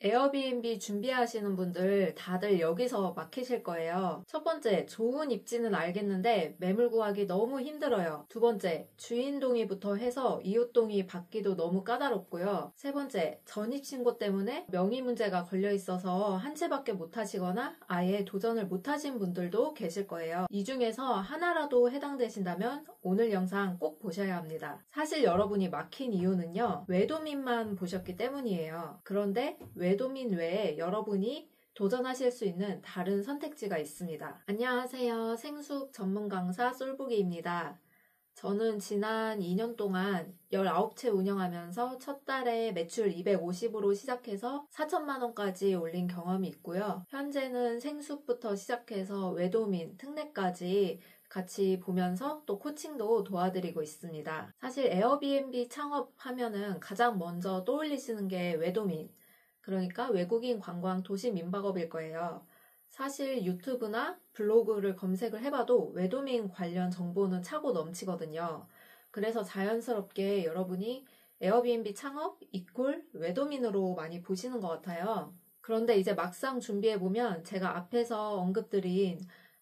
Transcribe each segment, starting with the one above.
에어비앤비 준비하시는 분들 다들 여기서 막히실 거예요. 첫 번째, 좋은 입지는 알겠는데 매물 구하기 너무 힘들어요. 두 번째, 주인 동의부터 해서 이웃 동의 받기도 너무 까다롭고요. 세 번째, 전입신고 때문에 명의 문제가 걸려 있어서 한 채밖에 못 하시거나 아예 도전을 못 하신 분들도 계실 거예요. 이 중에서 하나라도 해당되신다면 오늘 영상 꼭 보셔야 합니다. 사실 여러분이 막힌 이유는요, 외도민만 보셨기 때문이에요. 그런데 외도민 외에 여러분이 도전하실 수 있는 다른 선택지가 있습니다. 안녕하세요. 생숙 전문 강사 쏠보기입니다. 저는 지난 2년 동안 19채 운영하면서 첫 달에 매출 250으로 시작해서 4천만 원까지 올린 경험이 있고요. 현재는 생숙부터 시작해서 외도민, 특례까지 같이 보면서 또 코칭도 도와드리고 있습니다. 사실 에어비앤비 창업하면은 가장 먼저 떠올리시는 게 외도민, 그러니까 외국인 관광 도시 민박업일 거예요. 사실 유튜브나 블로그를 검색을 해봐도 외도민 관련 정보는 차고 넘치거든요. 그래서 자연스럽게 여러분이 에어비앤비 창업 이퀄 외도민으로 많이 보시는 것 같아요. 그런데 이제 막상 준비해보면 제가 앞에서 언급드린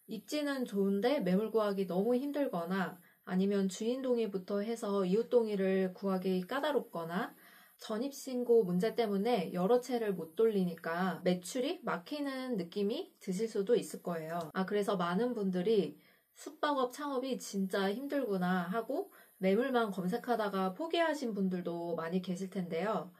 입지는 좋은데 매물 구하기 너무 힘들거나 아니면 주인 동의부터 해서 이웃 동의를 구하기 까다롭거나 전입신고 문제 때문에 여러 채를 못 돌리니까 매출이 막히는 느낌이 드실 수도 있을 거예요. 그래서 많은 분들이 숙박업 창업이 진짜 힘들구나 하고 매물만 검색하다가 포기하신 분들도 많이 계실 텐데요.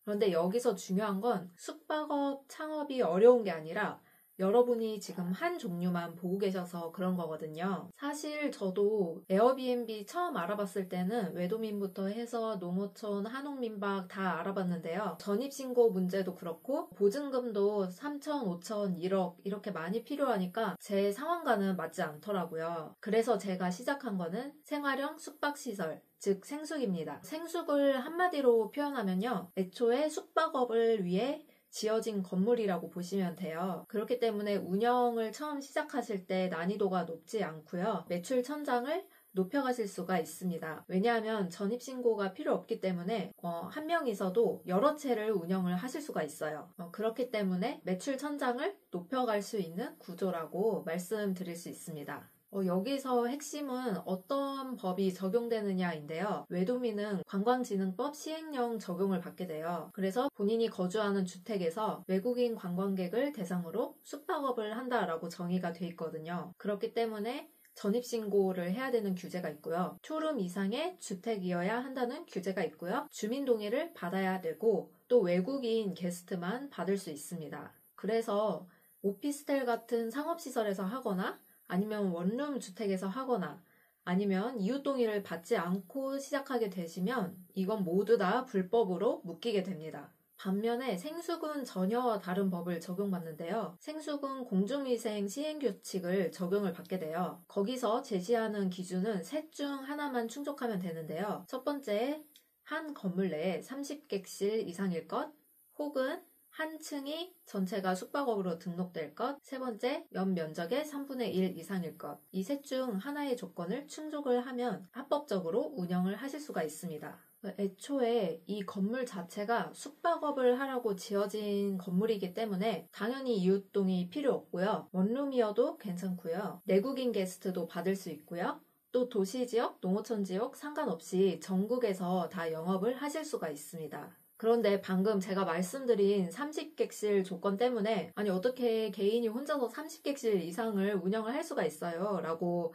그런데 여기서 중요한 건 숙박업 창업이 어려운 게 아니라 여러분이 지금 한 종류만 보고 계셔서 그런 거거든요. 사실 저도 에어비앤비 처음 알아봤을 때는 외도민부터 해서 농어촌, 한옥민박 다 알아봤는데요. 전입신고 문제도 그렇고 보증금도 3천, 5천, 1억 이렇게 많이 필요하니까 제 상황과는 맞지 않더라고요. 그래서 제가 시작한 거는 생활형 숙박시설, 즉 생숙입니다. 생숙을 한마디로 표현하면요, 애초에 숙박업을 위해 지어진 건물이라고 보시면 돼요. 그렇기 때문에 운영을 처음 시작하실 때 난이도가 높지 않고요. 매출 천장을 높여가실 수가 있습니다. 왜냐하면 전입신고가 필요 없기 때문에 한 명이서도 여러 채를 운영을 하실 수가 있어요. 그렇기 때문에 매출 천장을 높여갈 수 있는 구조라고 말씀드릴 수 있습니다. 여기서 핵심은 어떤 법이 적용되느냐인데요. 외도민은 관광진흥법 시행령 적용을 받게 돼요. 그래서 본인이 거주하는 주택에서 외국인 관광객을 대상으로 숙박업을 한다라고 정의가 돼 있거든요. 그렇기 때문에 전입신고를 해야 되는 규제가 있고요. 투룸 이상의 주택이어야 한다는 규제가 있고요. 주민 동의를 받아야 되고 또 외국인 게스트만 받을 수 있습니다. 그래서 오피스텔 같은 상업시설에서 하거나 아니면 원룸 주택에서 하거나 아니면 이웃 동의를 받지 않고 시작하게 되시면 이건 모두 다 불법으로 묶이게 됩니다. 반면에 생숙은 전혀 다른 법을 적용받는데요. 생숙은 공중위생 시행규칙을 적용을 받게 돼요. 거기서 제시하는 기준은 셋 중 하나만 충족하면 되는데요. 첫 번째, 한 건물 내에 30객실 이상일 것, 혹은 한 층이 전체가 숙박업으로 등록될 것, 세 번째, 연면적의 3분의 1 이상일 것. 이 셋 중 하나의 조건을 충족을 하면 합법적으로 운영을 하실 수가 있습니다. 애초에 이 건물 자체가 숙박업을 하라고 지어진 건물이기 때문에 당연히 이웃 동의 필요 없고요. 원룸이어도 괜찮고요. 내국인 게스트도 받을 수 있고요. 또 도시지역, 농어촌 지역 상관없이 전국에서 다 영업을 하실 수가 있습니다. 그런데 방금 제가 말씀드린 30객실 조건 때문에 아니 어떻게 개인이 혼자서 30객실 이상을 운영을 할 수가 있어요? 라고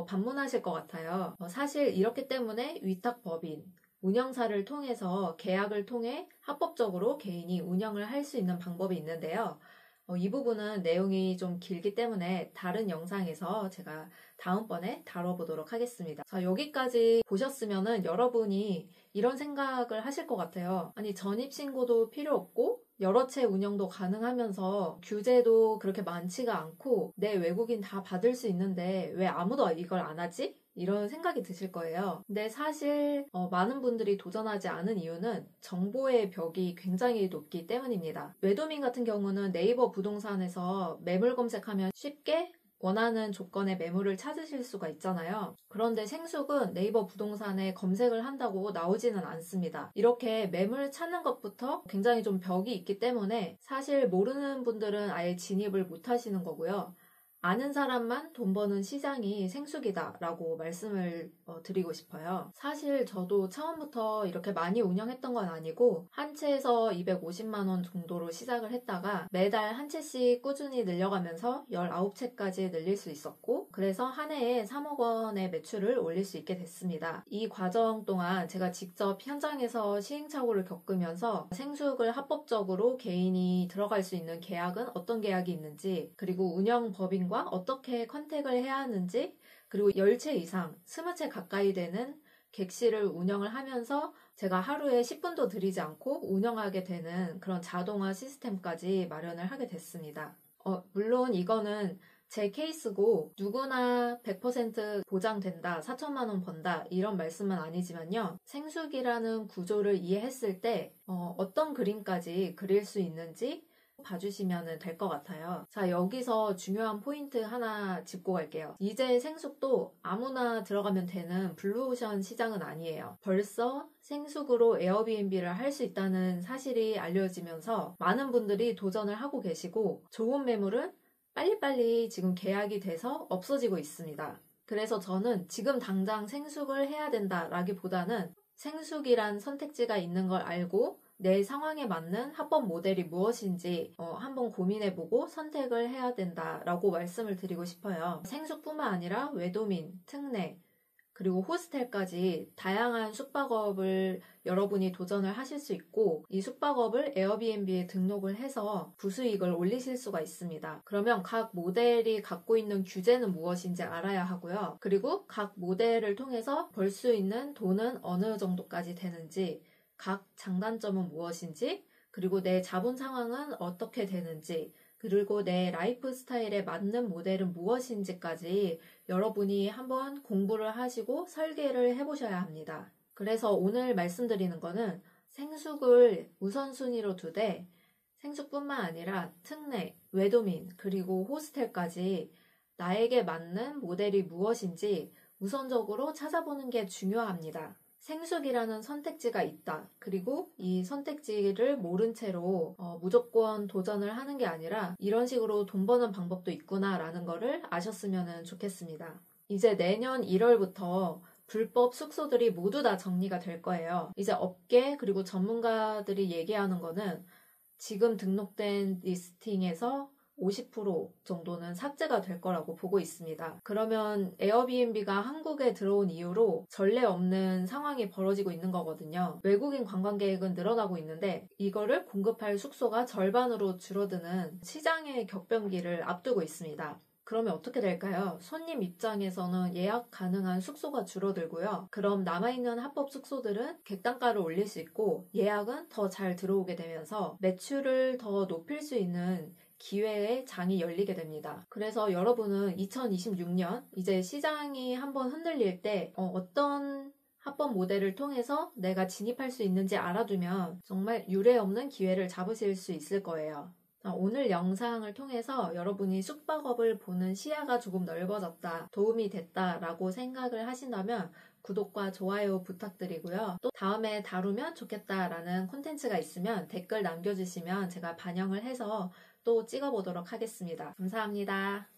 반문하실 것 같아요. 사실 이렇기 때문에 위탁법인, 운영사를 통해서 계약을 통해 합법적으로 개인이 운영을 할 수 있는 방법이 있는데요. 이 부분은 내용이 좀 길기 때문에 다른 영상에서 제가 다음번에 다뤄보도록 하겠습니다. 자, 여기까지 보셨으면은 여러분이 이런 생각을 하실 것 같아요. 아니, 전입신고도 필요 없고 여러 채 운영도 가능하면서 규제도 그렇게 많지가 않고 내 외국인 다 받을 수 있는데 왜 아무도 이걸 안 하지? 이런 생각이 드실 거예요. 근데 사실 많은 분들이 도전하지 않은 이유는 정보의 벽이 굉장히 높기 때문입니다. 외도민 같은 경우는 네이버 부동산에서 매물 검색하면 쉽게 원하는 조건의 매물을 찾으실 수가 있잖아요. 그런데 생숙은 네이버 부동산에 검색을 한다고 나오지는 않습니다. 이렇게 매물 찾는 것부터 굉장히 좀 벽이 있기 때문에 사실 모르는 분들은 아예 진입을 못 하시는 거고요. 아는 사람만 돈 버는 시장이 생숙이다라고 말씀을 드리고 싶어요. 사실 저도 처음부터 이렇게 많이 운영했던 건 아니고 한 채에서 250만 원 정도로 시작을 했다가 매달 한 채씩 꾸준히 늘려가면서 19채까지 늘릴 수 있었고 그래서 한 해에 3억 원의 매출을 올릴 수 있게 됐습니다. 이 과정 동안 제가 직접 현장에서 시행착오를 겪으면서 생숙을 합법적으로 개인이 들어갈 수 있는 계약은 어떤 계약이 있는지 그리고 운영법인 어떻게 컨택을 해야 하는지 그리고 10채 이상 20채 가까이 되는 객실을 운영을 하면서 제가 하루에 10분도 들이지 않고 운영하게 되는 그런 자동화 시스템까지 마련을 하게 됐습니다. 물론 이거는 제 케이스고 누구나 100% 보장된다, 4천만 원 번다 이런 말씀은 아니지만요. 생숙이라는 구조를 이해했을 때 어떤 그림까지 그릴 수 있는지 봐주시면 될 것 같아요. 자, 여기서 중요한 포인트 하나 짚고 갈게요. 이제 생숙도 아무나 들어가면 되는 블루오션 시장은 아니에요. 벌써 생숙으로 에어비앤비를 할 수 있다는 사실이 알려지면서 많은 분들이 도전을 하고 계시고 좋은 매물은 빨리빨리 지금 계약이 돼서 없어지고 있습니다. 그래서 저는 지금 당장 생숙을 해야 된다라기보다는 생숙이란 선택지가 있는 걸 알고 내 상황에 맞는 합법 모델이 무엇인지 한번 고민해보고 선택을 해야 된다라고 말씀을 드리고 싶어요. 생숙뿐만 아니라 외도민, 특례, 그리고 호스텔까지 다양한 숙박업을 여러분이 도전을 하실 수 있고 이 숙박업을 에어비앤비에 등록을 해서 부수익을 올리실 수가 있습니다. 그러면 각 모델이 갖고 있는 규제는 무엇인지 알아야 하고요. 그리고 각 모델을 통해서 벌 수 있는 돈은 어느 정도까지 되는지 각 장단점은 무엇인지 그리고 내 자본 상황은 어떻게 되는지 그리고 내 라이프 스타일에 맞는 모델은 무엇인지까지 여러분이 한번 공부를 하시고 설계를 해보셔야 합니다. 그래서 오늘 말씀드리는 거는 생숙을 우선순위로 두되 생숙뿐만 아니라 특례, 외도민, 그리고 호스텔까지 나에게 맞는 모델이 무엇인지 우선적으로 찾아보는 게 중요합니다. 생숙이라는 선택지가 있다. 그리고 이 선택지를 모른 채로 무조건 도전을 하는 게 아니라 이런 식으로 돈 버는 방법도 있구나라는 거를 아셨으면 좋겠습니다. 이제 내년 1월부터 불법 숙소들이 모두 다 정리가 될 거예요. 이제 업계 그리고 전문가들이 얘기하는 거는 지금 등록된 리스팅에서 50% 정도는 삭제가 될 거라고 보고 있습니다. 그러면 에어비앤비가 한국에 들어온 이후로 전례 없는 상황이 벌어지고 있는 거거든요. 외국인 관광객은 늘어나고 있는데 이거를 공급할 숙소가 절반으로 줄어드는 시장의 격변기를 앞두고 있습니다. 그러면 어떻게 될까요? 손님 입장에서는 예약 가능한 숙소가 줄어들고요. 그럼 남아있는 합법 숙소들은 객단가를 올릴 수 있고 예약은 더 잘 들어오게 되면서 매출을 더 높일 수 있는 기회의 장이 열리게 됩니다. 그래서 여러분은 2026년 이제 시장이 한번 흔들릴 때 어떤 합법 모델을 통해서 내가 진입할 수 있는지 알아두면 정말 유례없는 기회를 잡으실 수 있을 거예요. 오늘 영상을 통해서 여러분이 숙박업을 보는 시야가 조금 넓어졌다, 도움이 됐다라고 생각을 하신다면 구독과 좋아요 부탁드리고요. 또 다음에 다루면 좋겠다라는 콘텐츠가 있으면 댓글 남겨주시면 제가 반영을 해서 또 찍어보도록 하겠습니다. 감사합니다.